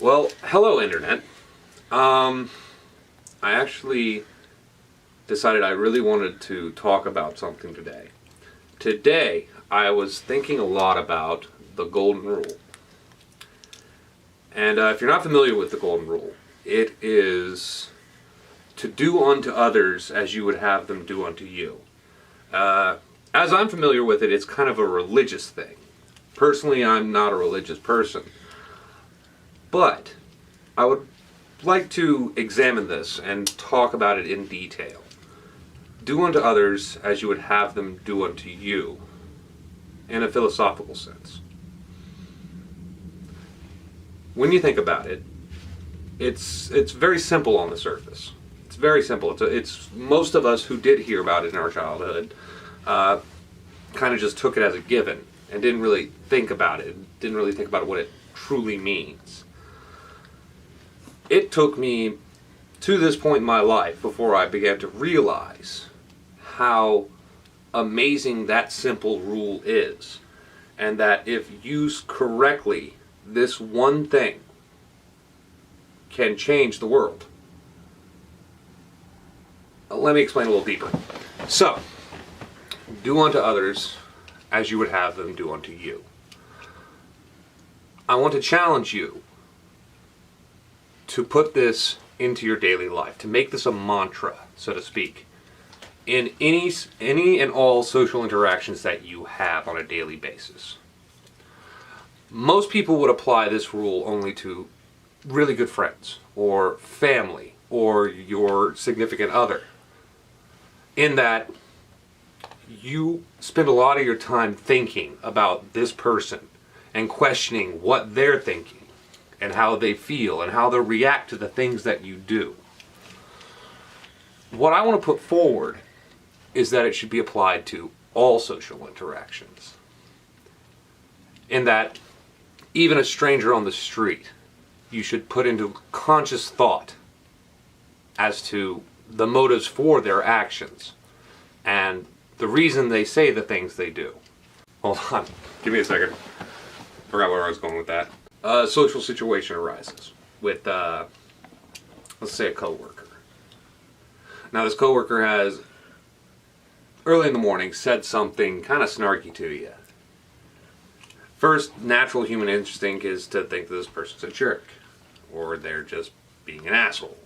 Well, hello, Internet. I actually decided I really wanted to talk about something today. Today, I was thinking a lot about the Golden Rule. And if you're not familiar with the Golden Rule, it is to do unto others as you would have them do unto you. As I'm familiar with it, it's kind of a religious thing. Personally, I'm not a religious person. But I would like to examine this and talk about it in detail. Do unto others as you would have them do unto you, in a philosophical sense. When you think about it, it's very simple on the surface. It's very simple. It's most of us who did hear about it in our childhood kind of just took it as a given and didn't really think about it. Didn't really think about what it truly means. It took me to this point in my life before I began to realize how amazing that simple rule is, and that if used correctly, this one thing can change the world. Let me explain a little deeper. So, do unto others as you would have them do unto you. I want to challenge you to put this into your daily life, to make this a mantra, so to speak, in any and all social interactions that you have on a daily basis. Most people would apply this rule only to really good friends, or family, or your significant other, in that you spend a lot of your time thinking about this person and questioning what they're thinking, and how they feel, and how they react to the things that you do. What I want to put forward is that it should be applied to all social interactions. In that, even a stranger on the street, you should put into conscious thought as to the motives for their actions, and the reason they say the things they do. Hold on, give me a second. Forgot where I was going with that. A social situation arises with, let's say, a coworker. Now, this coworker has, early in the morning, said something kind of snarky to you. First, natural human instinct is to think that this person's a jerk, or they're just being an asshole.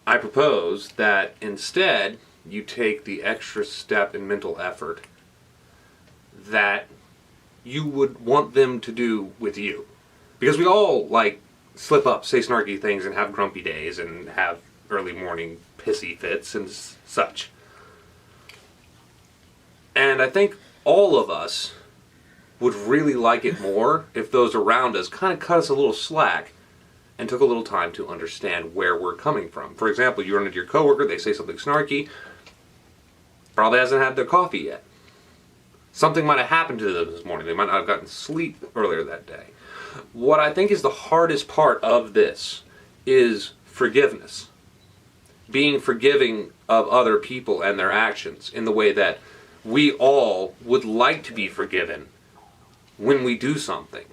I propose that instead, you take the extra step in mental effort that you would want them to do with you. Because we all, slip up, say snarky things, and have grumpy days, and have early morning pissy fits and such. And I think all of us would really like it more if those around us kind of cut us a little slack and took a little time to understand where we're coming from. For example, you run into your coworker, they say something snarky, probably hasn't had their coffee yet. Something might have happened to them this morning. They might not have gotten sleep earlier that day. What I think is the hardest part of this is forgiveness. Being forgiving of other people and their actions in the way that we all would like to be forgiven when we do something.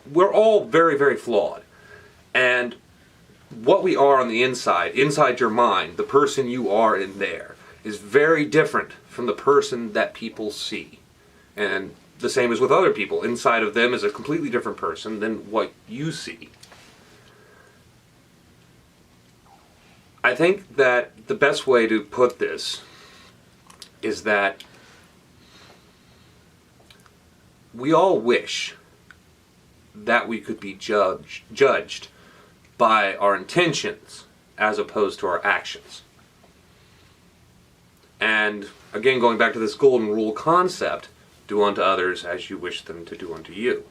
We're all very, very flawed. And what we are on the inside your mind, the person you are in there, is very different from the person that people see. And the same is with other people. Inside of them is a completely different person than what you see. I think that the best way to put this is that we all wish that we could be judged by our intentions as opposed to our actions. And again, going back to this golden rule concept, do unto others as you wish them to do unto you.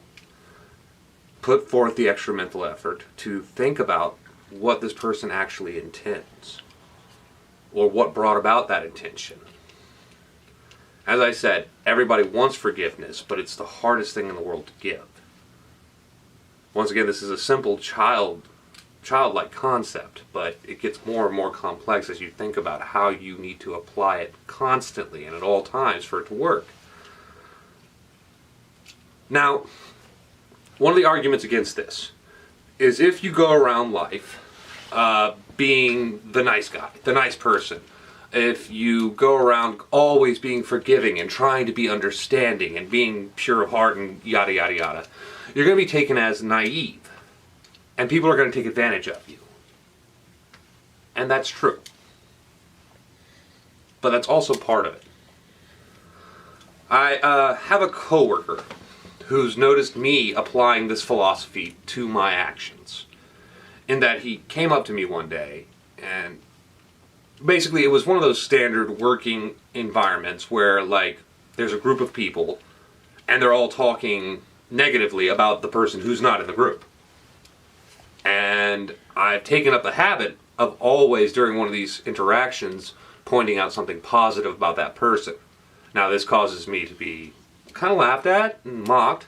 Put forth the extra mental effort to think about what this person actually intends, or what brought about that intention. As I said, everybody wants forgiveness, but it's the hardest thing in the world to give. Once again, this is a simple childlike concept, but it gets more and more complex as you think about how you need to apply it constantly and at all times for it to work. Now, one of the arguments against this is if you go around life being the nice guy, the nice person, if you go around always being forgiving and trying to be understanding and being pure of heart and yada yada yada, you're going to be taken as naive. And people are going to take advantage of you. And that's true. But that's also part of it. I have a coworker who's noticed me applying this philosophy to my actions. In that he came up to me one day, and basically it was one of those standard working environments where, like, there's a group of people and they're all talking negatively about the person who's not in the group. And I've taken up the habit of always, during one of these interactions, pointing out something positive about that person. Now, this causes me to be kind of laughed at and mocked,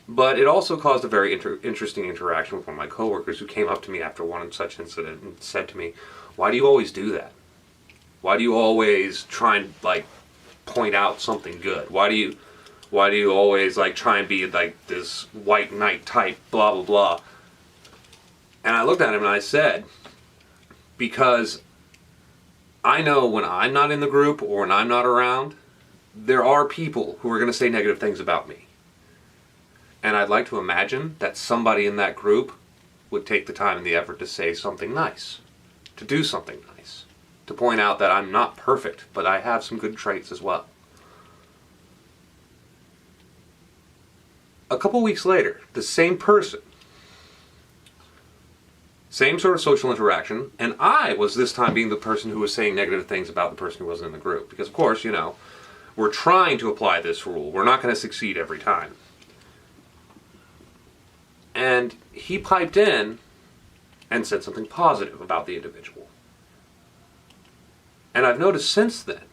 but it also caused a very interesting interaction with one of my coworkers who came up to me after one such incident and said to me, "Why do you always do that? Why do you always try and, like, point out something good? Why do you always, like, try and be like this white knight type, blah blah blah?" And I looked at him and I said, because I know when I'm not in the group or when I'm not around, there are people who are going to say negative things about me. And I'd like to imagine that somebody in that group would take the time and the effort to say something nice, to do something nice, to point out that I'm not perfect, but I have some good traits as well. A couple weeks later, the same person, same sort of social interaction, and I was this time being the person who was saying negative things about the person who wasn't in the group. Because, of course, you know, we're trying to apply this rule. We're not going to succeed every time. And he piped in and said something positive about the individual. And I've noticed since then,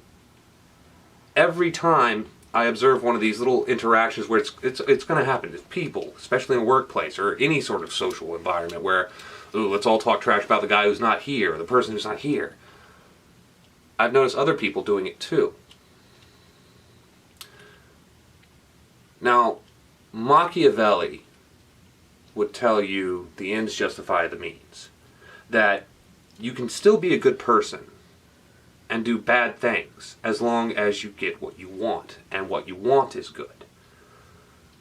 every time I observe one of these little interactions where it's going to happen with people, especially in a workplace or any sort of social environment where, ooh, let's all talk trash about the guy who's not here, or the person who's not here. I've noticed other people doing it too. Now, Machiavelli would tell you the ends justify the means. That you can still be a good person and do bad things as long as you get what you want, and what you want is good.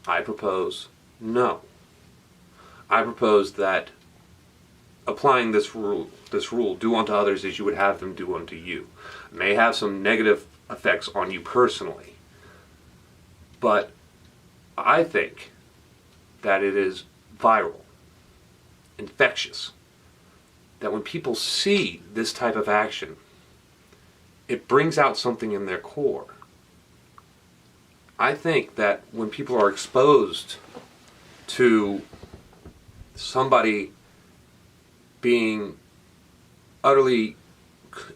I propose no. I propose that applying this rule, do unto others as you would have them do unto you, may have some negative effects on you personally. But I think that it is viral, infectious, that when people see this type of action, it brings out something in their core. I think that when people are exposed to somebody being utterly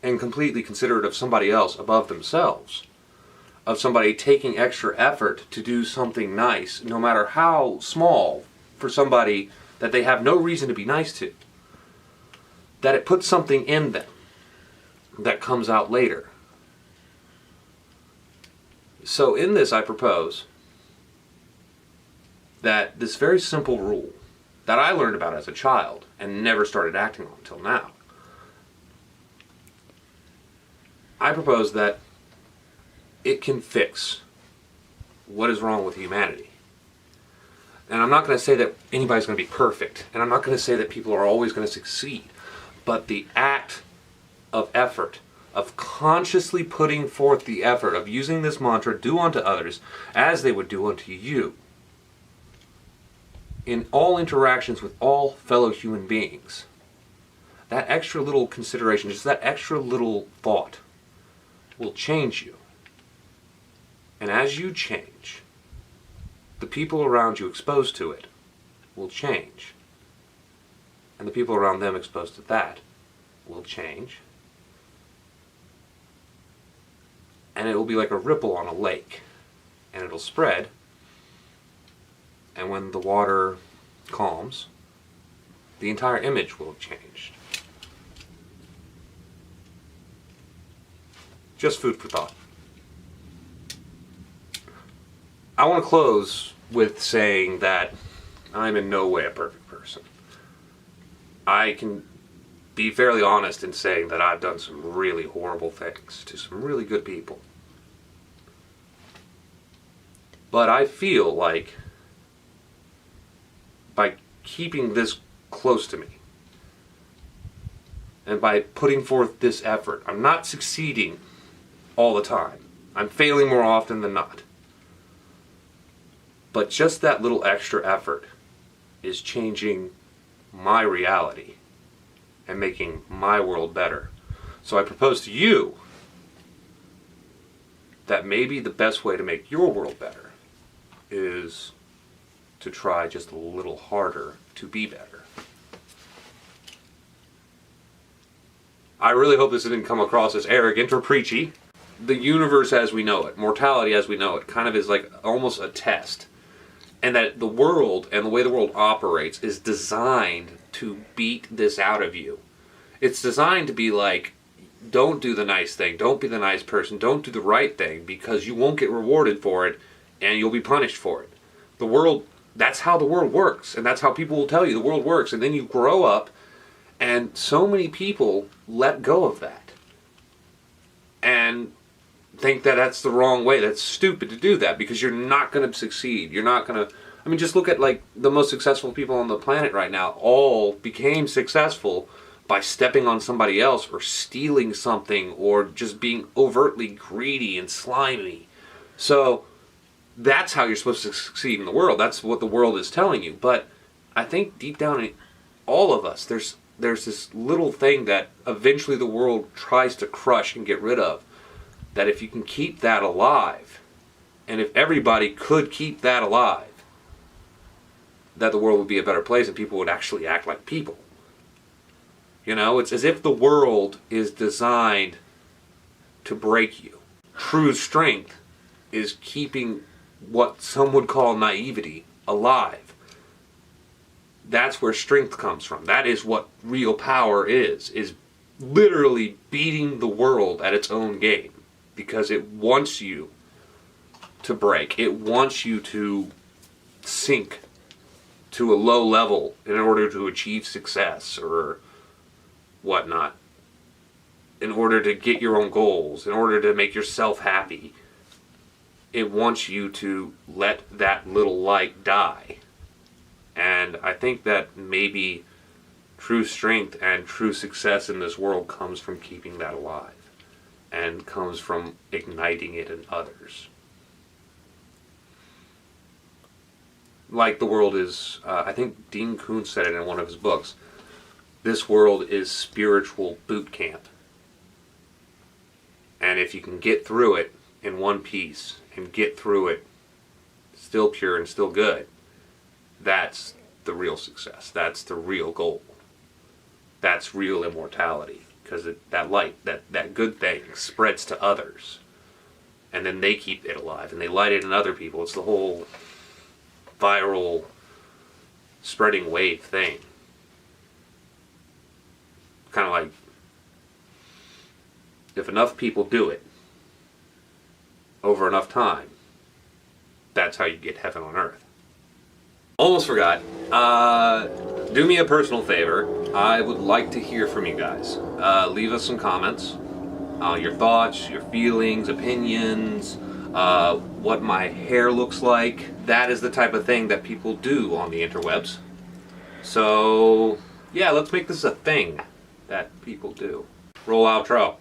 and completely considerate of somebody else above themselves, of somebody taking extra effort to do something nice, no matter how small, for somebody that they have no reason to be nice to, that it puts something in them that comes out later. So in this, I propose that this very simple rule that I learned about as a child and never started acting on until now, I propose that it can fix what is wrong with humanity. And I'm not going to say that anybody's going to be perfect, and I'm not going to say that people are always going to succeed, but the act of effort, of consciously putting forth the effort of using this mantra, do unto others as they would do unto you, in all interactions with all fellow human beings, that extra little consideration, just that extra little thought, will change you. And as you change, the people around you exposed to it will change. And the people around them exposed to that will change. And it will be like a ripple on a lake. And it'll spread. And when the water calms, the entire image will have changed. Just food for thought. I want to close with saying that I'm in no way a perfect person. I can be fairly honest in saying that I've done some really horrible things to some really good people. But I feel like by keeping this close to me and by putting forth this effort, I'm not succeeding all the time. I'm failing more often than not. But just that little extra effort is changing my reality and making my world better. So I propose to you that maybe the best way to make your world better is to try just a little harder to be better. I really hope this didn't come across as arrogant or preachy. The universe as we know it, mortality as we know it, kind of is like almost a test. And that the world and the way the world operates is designed to beat this out of you. It's designed to be like, don't do the nice thing, don't be the nice person, don't do the right thing, because you won't get rewarded for it and you'll be punished for it. The world, that's how the world works, and that's how people will tell you the world works. And then you grow up, and so many people let go of that and think that that's the wrong way. That's stupid to do that, because you're not going to succeed. You're not going to, I mean, just look at like the most successful people on the planet right now. All became successful by stepping on somebody else or stealing something or just being overtly greedy and slimy. So that's how you're supposed to succeed in the world. That's what the world is telling you. But I think deep down in all of us, there's this little thing that eventually the world tries to crush and get rid of. That if you can keep that alive, and if everybody could keep that alive, that the world would be a better place and people would actually act like people. You know, it's as if the world is designed to break you. True strength is keeping what some would call naivety alive. That's where strength comes from. That is what real power is literally beating the world at its own game. Because it wants you to break. It wants you to sink to a low level in order to achieve success or whatnot. In order to get your own goals. In order to make yourself happy. It wants you to let that little light die. And I think that maybe true strength and true success in this world comes from keeping that alive. And comes from igniting it in others. Like the world is, I think Dean Koontz said it in one of his books, this world is spiritual boot camp. And if you can get through it in one piece, and get through it still pure and still good, that's the real success. That's the real goal. That's real immortality. Because that light, that good thing spreads to others. And then they keep it alive. And they light it in other people. It's the whole viral spreading wave thing. Kind of like, if enough people do it over enough time, that's how you get heaven on earth. Almost forgot. Do me a personal favor. I would like to hear from you guys. Leave us some comments. Your thoughts, your feelings, opinions, what my hair looks like. That is the type of thing that people do on the interwebs. So, yeah, let's make this a thing that people do. Roll outro.